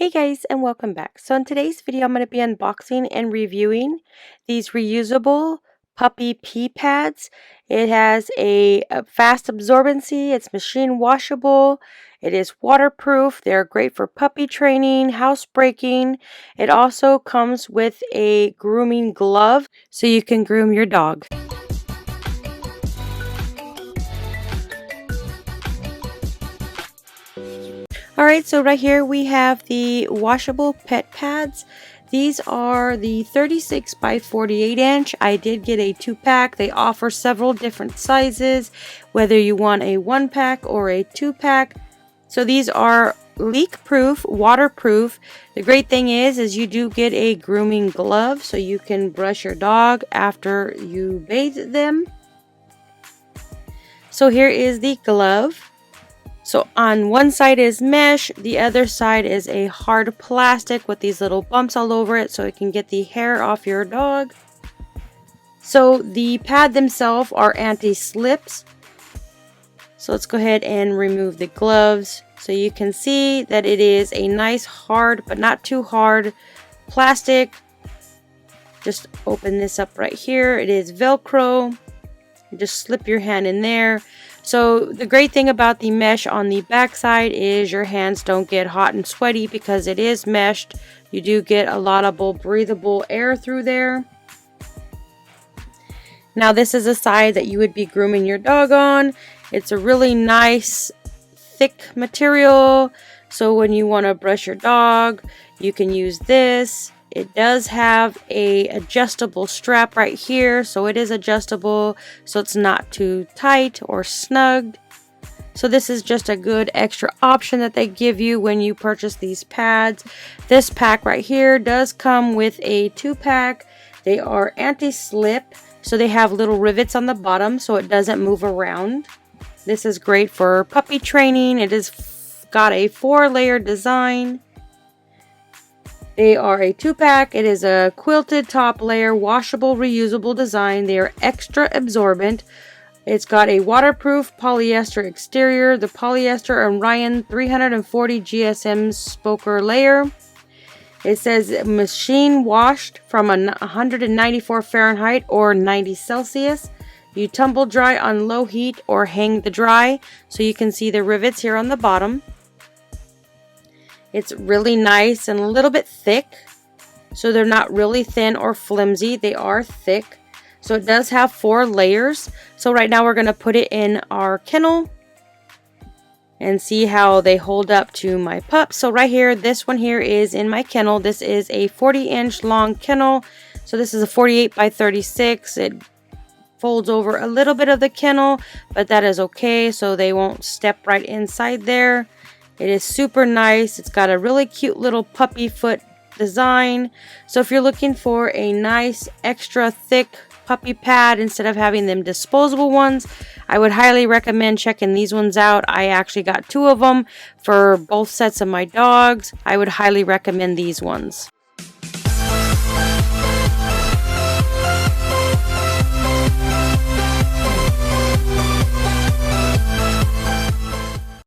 Hey guys, and welcome back. So in today's video I'm going to be unboxing and reviewing these reusable puppy pee pads. It has a fast absorbency, it's machine washable, it is waterproof, they're great for puppy training, housebreaking. It also comes with a grooming glove so you can groom your dog. Alright, so right here we have the washable pet pads. These are the 36 by 48 inch. I did get a 2-pack. They offer several different sizes, whether you want a 1-pack or a 2-pack. So these are leak proof, waterproof. The great thing is you do get a grooming glove so you can brush your dog after you bathe them. So here is the glove. So on one side is mesh, the other side is a hard plastic with these little bumps all over it so it can get the hair off your dog. So the pad themselves are anti-slips. So let's go ahead and remove the gloves. So you can see that it is a nice hard but not too hard plastic. Just open this up right here. It is Velcro. Just slip your hand in there. So the great thing about the mesh on the back side is your hands don't get hot and sweaty because it is meshed. You do get a lot of breathable air through there. Now this is a side that you would be grooming your dog on. It's a really nice thick material, so when you want to brush your dog you can use this. It does have a adjustable strap right here, so it is adjustable so it's not too tight or snugged. So this is just a good extra option that they give you when you purchase these pads. This pack right here does come with a 2-pack. They are anti-slip, so they have little rivets on the bottom so it doesn't move around. This is great for puppy training. It has got a 4-layer design. They are a 2-pack. It is a quilted top layer, washable, reusable design. They are extra absorbent. It's got a waterproof polyester exterior, the polyester Orion 340 GSM spoker layer. It says machine washed from 194 Fahrenheit or 90 Celsius. You tumble dry on low heat or hang the dry. So you can see the rivets here on the bottom. It's really nice and a little bit thick, so they're not really thin or flimsy. They are thick. So it does have 4 layers. So right now we're going to put it in our kennel and see how they hold up to my pup. So right here, this one here is in my kennel. This is a 40-inch long kennel. So this is a 48 by 36. It folds over a little bit of the kennel, but that is okay, so they won't step right inside there. It is super nice. It's got a really cute little puppy foot design. So if you're looking for a nice extra thick puppy pad instead of having them disposable ones, I would highly recommend checking these ones out. I actually got 2 of them for both sets of my dogs. I would highly recommend these ones.